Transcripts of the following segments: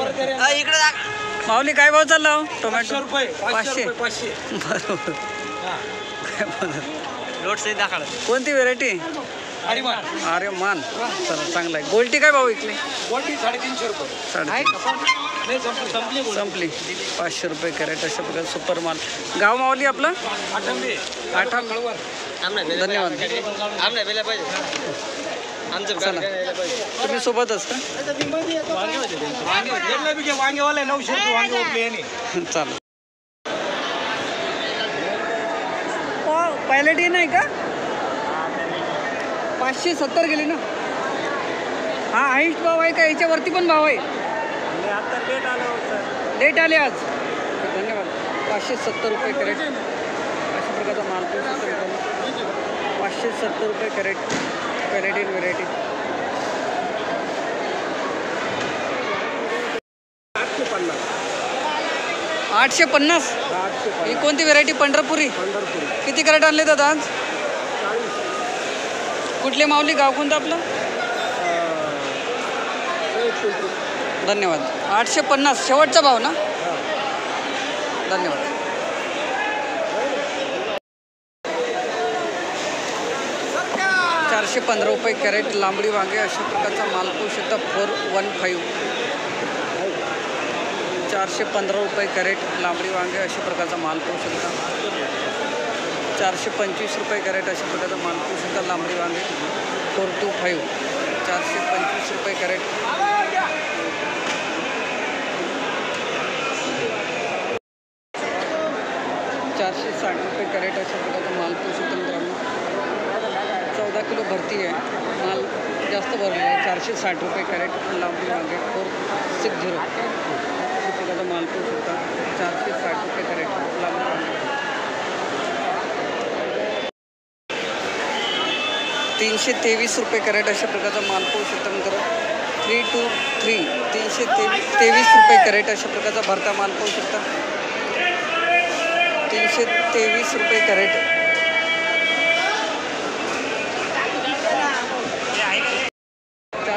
इकडे माऊली काय भाव चालला हो टोमॅटो? 500 500. बरोबर. लोट सहित दाखल कोणती व्हेरायटी? अरे मान. चला चांगला आहे. गोल्टी काय भाव विकली? 350 रुपये. संपली. 500 रुपये कॅरेट अशा प्रकारे सुपर माल. गाव माऊली आपलं? आठा. धन्यवाद. चला तुम्ही सोबतच का? वांगेवाले 900 रुपये वांगे उठले. चालेल. पायलट नाही का? 570 गेली ना. हा हाईस्ट भाव आहे का? याच्यावरती पण भाव आहे? आता लेट आलो सर. लेट आले आज. धन्यवाद. 570 रुपये कॅरेट अशा प्रकारचा माल. 570 रुपये कॅरेट. Variety variety. 850. ही कोणती व्हेरायटी? पंढरपुरी. किती कॅरेट आणले दादा आज? कुठले माऊली? गाव कोणतं आपलं? धन्यवाद. 850 शेवटचा भाव ना? धन्यवाद. ₹415 रुपये कॅरेट लांबडी वांगे अशा प्रकारचा माल पाहू शकता. 415. 415 रुपये कॅरेट लांबडी वांगे अशा प्रकारचा माल पाहू शकता. 425 रुपये कॅरेट अशा प्रकारचा माल पाहू शकता. लांबडी वांगे 425. 425 रुपये कॅरेट. ₹460 कॅरेट अशा प्रकारचा माल पाहू शकता मित्रांनो. 14 किलो भरती आहे. माल जास्त भरलेला आहे. 460 रुपये कॅरेट लांबडी वांगे 460 अशा प्रकारचा माल पाहू शकता. 460 रुपये कॅरेट लांबडी वांगे. 323 रुपये कॅरेट अशा प्रकारचा माल पाहू शकता मित्रांनो. 323. 323 रुपये कॅरेट अशा प्रकारचा भरता माल पाहू शकता. 323 रुपये कॅरेट.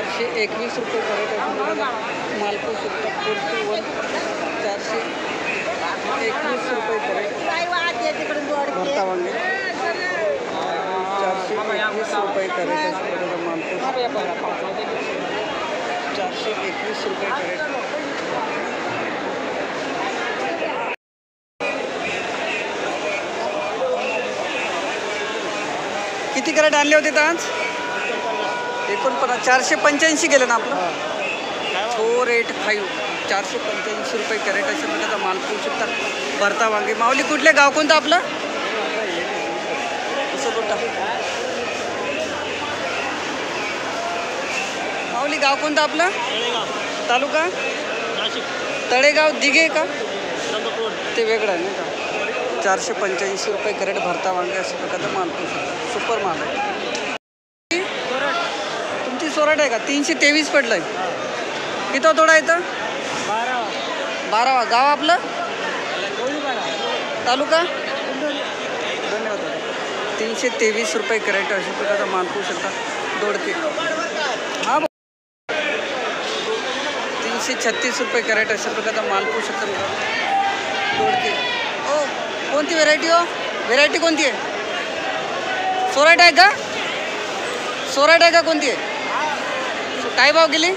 421 रुपये कॅरेट अशा प्रकारचा माल पाहू शकता. 41. 421 रुपये कॅरेट भरता वांगे. 421 रुपये कॅरेट अशा प्रकारचा माल पाहू शकता. 421 रुपये कॅरेट. किती कॅरेट आणले होते आज? 49. 485 गेलं ना आपलं. 485. 485 रुपये कॅरेट अशा प्रकारचा माल पाहू शकता. भरता वांगे. माऊली कुठले? गाव कोणतं आपलं? माऊली गाव कोणतं आपलं? तालुका? तळेगाव. दिघे का? ते वेगळं आहे नाही का? 485 रुपये कॅरेट भरता वांगे अशा प्रकारचा माल पाहू शकता. सुपर माल आहे. तुमची सोराट आहे का? 323 पडलं आहे. किती तोडा येतं? 12. गाव आपलं? तालुका? धन्यवाद. 323 रुपये कॅरेट अशा प्रकारचा माल पाहू शकता. दोडके. हां 336 रुपये कॅरेट अशा प्रकारचा माल पाहू शकता दोडके. ओ कोणती व्हेरायटी हो? व्हेरायटी कोणती आहे? सोराट आहे का? सोराट आहे का? कोणती आहे? काय भाव गेली?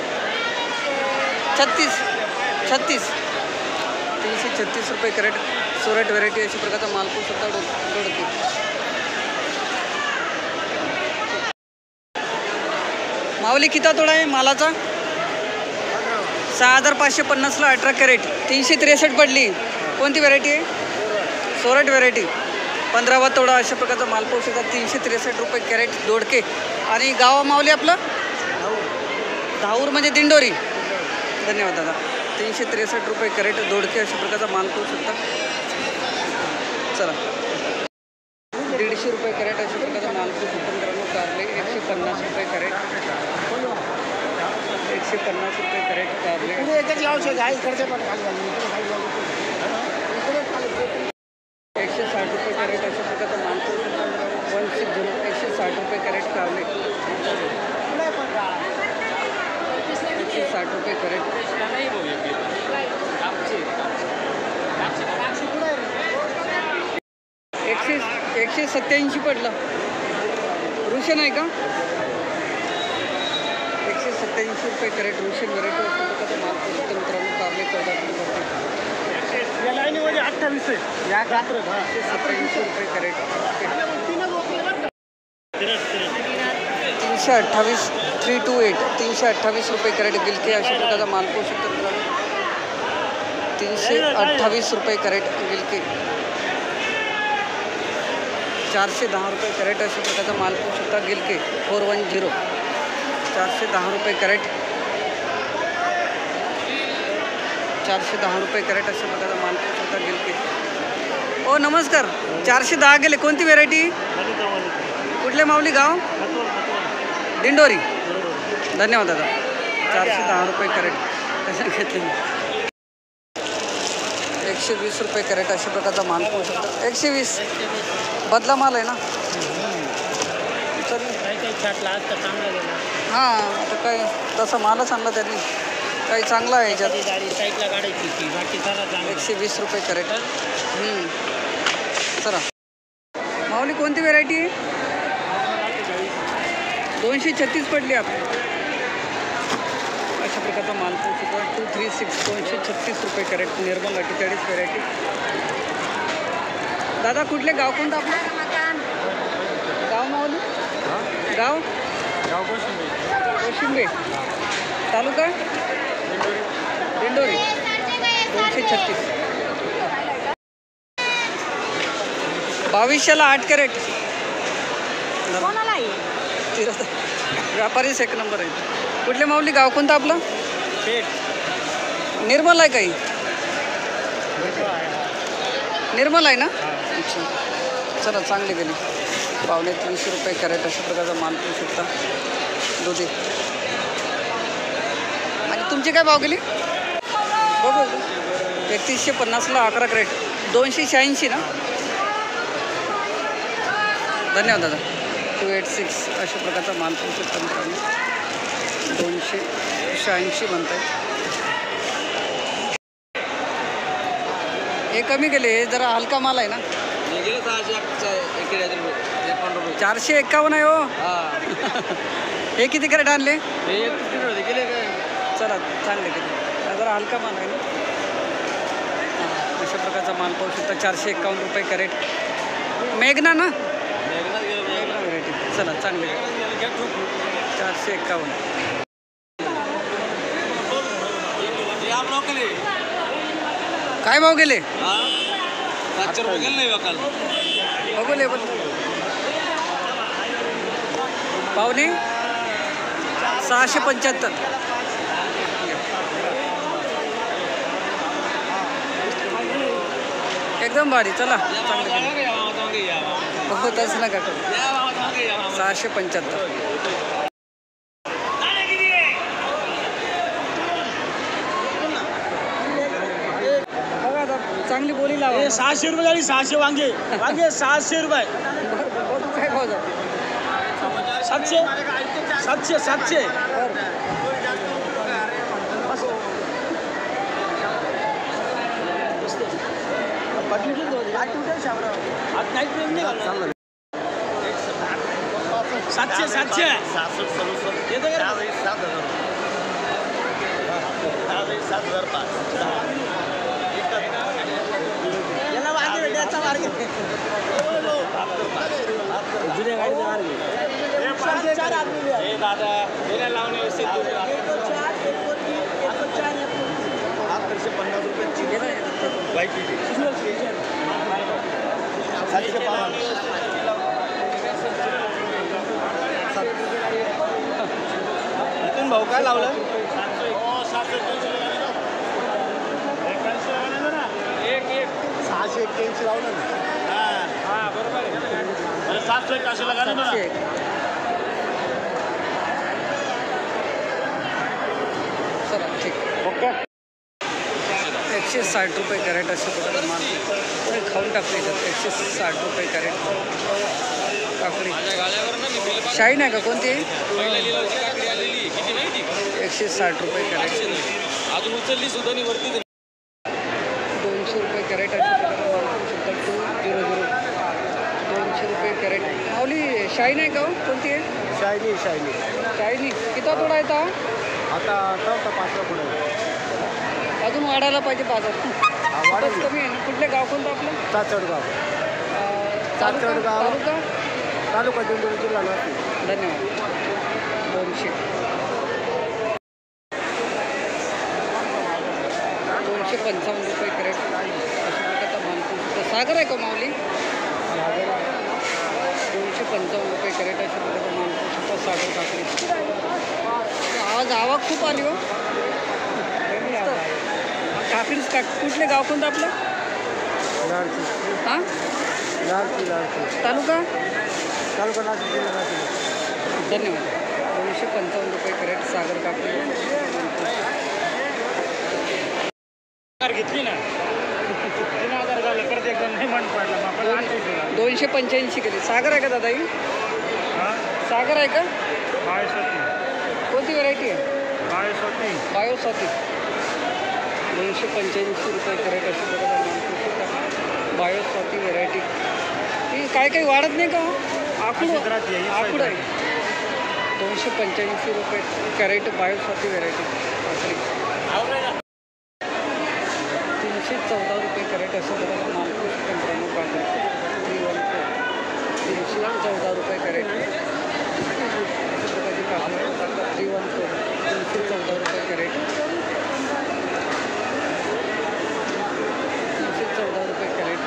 36. 336 रुपये कॅरेट सोराट व्हेरायटी अशा प्रकारचा माल पाहू शकता. दोडके. माऊली किती तोडा आहे मालाचा? 6550ला 18 कॅरेट. 363 पडली. कोणती व्हेरायटी आहे? सोराट व्हेरायटी. 15वा तोडा अशा प्रकारचा माल पाहू शकता. 363 रुपये कॅरेट दोडके. आणि गाव माऊली आपलं? धाऊर म्हणजे दिंडोरी. धन्यवाद दादा. 363 रुपये कॅरेट दोडके अशा प्रकारचा माल पाहू शकता. चला 150 रुपये कॅरेट अशा प्रकारचा माल पाहू शकता मित्रांनो. कारले 150 रुपये कॅरेट. 150 रुपये कॅरेट कारले. 160 रुपये कॅरेट अशा प्रकारचा माल पाहू शकता. 160 रुपये कॅरेट कारले. 160 रुपये कॅरेट. 187 पडला. रुशन आहे का? 187 रुपये कॅरेट रुशन व्हरायटी असतो त्याचा माल मित्रांनो. कारले 14 या लाईनीमध्ये 28 आहे. या रात्र 187 रुपये कॅरेट. 328 328 328 रुपये कॅरेट. गिलके अशा प्रकारचा माल पोहू शकतो मित्रांनो. 328 रुपये कॅरेट गिलके. 410 रुपये कॅरेट अशा प्रकारचा माल पोहू शकता गिलके. 410 410 रुपये कॅरेट. 410 रुपये कॅरेट अशा प्रकारचा माल पोहू शकता गिलके. ओ नमस्कार. 410 गेले. कोणती व्हेरायटी? कुठले माऊली गाव? दिंडोरी. धन्यवाद दादा. 410 रुपये कॅरेट कशा घेतले. 120 रुपये कॅरेट अशा प्रकारचा माल पोहू शकतो. 120 बदला माल आहे ना. हां आता काय तसा मालच आणला त्यांनी. काही चांगला आहे याच्यात. 120 रुपये कॅरेट. चला माऊली कोणती व्हेरायटी? 236 पडली आपली. अशा प्रकारचा माल पोहू शकतो. 236 236 रुपये कॅरेट. निर्मल 48 व्हेरायटी. दादा कुठले गाव कोणतं आपलं? गाव माऊली? गाव कोशिंबे. तालुका दिंडोरी. 236 2200ला 8 कॅरेट. व्यापारीच एक नंबर आहे. कुठले माऊली गाव कोणतं आपलं? निर्मल आहे काही? निर्मल आहे ना. अच्छा चला चांगली गेली. 250 रुपये कॅरेट अशा प्रकारचा माल पोहू शकता. दुधी. आणि तुमची काय भाव गेली? बघू 3150ला 11 कॅरेट. 286 ना. धन्यवाद दादा. 286 अशा प्रकारचा माल पोहू शकता मित्रांनो. 286 म्हणताय. हे कमी गेले. हे जरा हलका माल आहे ना. 451 आहे हो. हे किती कॅरेट आणले? चला चांगले गेले. जरा हलका माल आहे ना. अशा प्रकारचा माल पाहू शकता. 451 रुपये कॅरेट. मेघना ना. मेघना व्हेरायटी. चला चांगले 451. काय भाव गेले? 700 रुपये गेले नाही काल. बघू लेबल. पावणे 675. एकदम भारी. चला चांगलं बघू तसं नका करू. 675. बघा आता चांगली बोली लावा. 600 रुपये झाली. 600 वांगे. वांगे 600 रुपये. काय भाव जाते? 700 700 700. सातशे 700 येतो का? 7,005. याला वांगे भेटायचा मार्ग. जुन्या गाडीचा मार्ग. हे दादा गेल्या लावणे 750 रुपयाची बाईक. 750. भाऊ काय लावलं? 681 लावलं ना. हां बरोबर आहे. 781 लगा ना. चला ठीक ओके. 160 रुपये कॅरेट अशा प्रकारे माल खाऊन टाकले जातात. 160 रुपये कॅरेट. काकडी शाईन आहे का कोणती? 160 रुपये कॅरेट. अजून उचलली सुद्धा नाही वरती. 200 रुपये कॅरेट अशा प्रकारे माल पाहू शकता. 200 200 रुपये कॅरेट. माऊली शाईन आहे का हो? कोणती आहे? Shiny shiny. किती तोडा येता? आता चौथा पाचवा पुढे अजून वाढायला पाहिजे बाजार. वाढेल. खूपच कमी आहे ना. कुठले गाव कोणतं आपलं? चाचडगाव तालुका तालुका दिंडोरी जिल्हा नाशिक. धन्यवाद. 200 255 रुपये कॅरेट अशा प्रकारचा माल पाहू शकता. सागर आहे का माऊली? 255 रुपये कॅरेट अशा प्रकारचा माल पाहू शकता. सागर काकडी. आज आवक खूप आली हो. काकडीच कुठले गाव कोणतं आपलं? हां तालुका नाशिक जिल्हा नाशिक. धन्यवाद. 255 रुपये कॅरेट सागर काकडी. घेतली ना 3000 झालं परत एकदम नाही मन पडलं. 285 केली. सागर आहे का दादा ही? सागर आहे का? कोणती व्हरायटी आहे? बायोस्वाती. 285 रुपये कॅरेट अशा प्रकारे माल पाहू शकता. बायोस्वाती व्हरायटी. ही काही वाढत नाही का? आखूड आहे. 285 रुपये कॅरेट बायोस्वाती व्हरायटी. 314 रुपये कॅरेट अशा प्रकारे माल पाहू शकता. मित्रांनो काकडी 314 रुपये कॅरेट अशा प्रकारची काकडी 314 314 रुपये कॅरेट. 314 रुपये कॅरेट.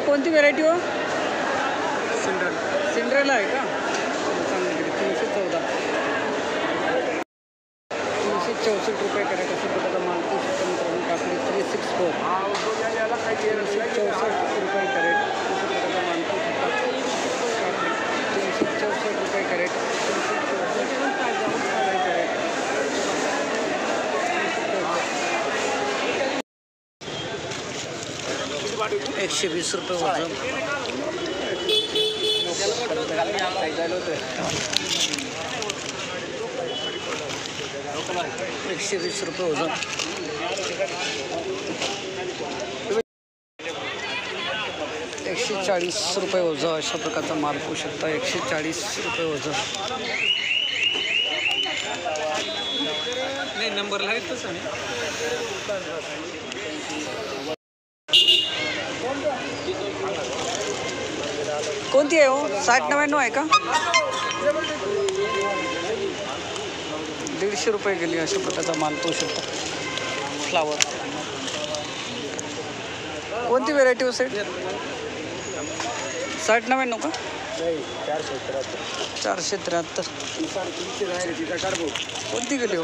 कोणती व्हेरायटी हो? सिंड्रेला आहे का? चांगली. 314 364 रुपये कॅरेट अशा प्रकारचा माल पाहू शकता. मित्रांनो काकडी 364 रुपये कॅरेट अशा प्रकारचा माल पाहू शकता. काकडी 364 रुपये कॅरेट. 120 रुपये वजन. 120 रुपये वजन. 140 रुपये वजन अशा प्रकारचा माल पाहू शकता. 140 रुपये वजन. नाही नंबर लागेल तसं नाही. कोणती आहे हो? 60-99 आहे का? 150 रुपये गेली अशा प्रकारचा माल पाहू शकता. फ्लावर. कोणती व्हेरायटी हो सेट? 60-99 का? 473. कोणती गेली हो?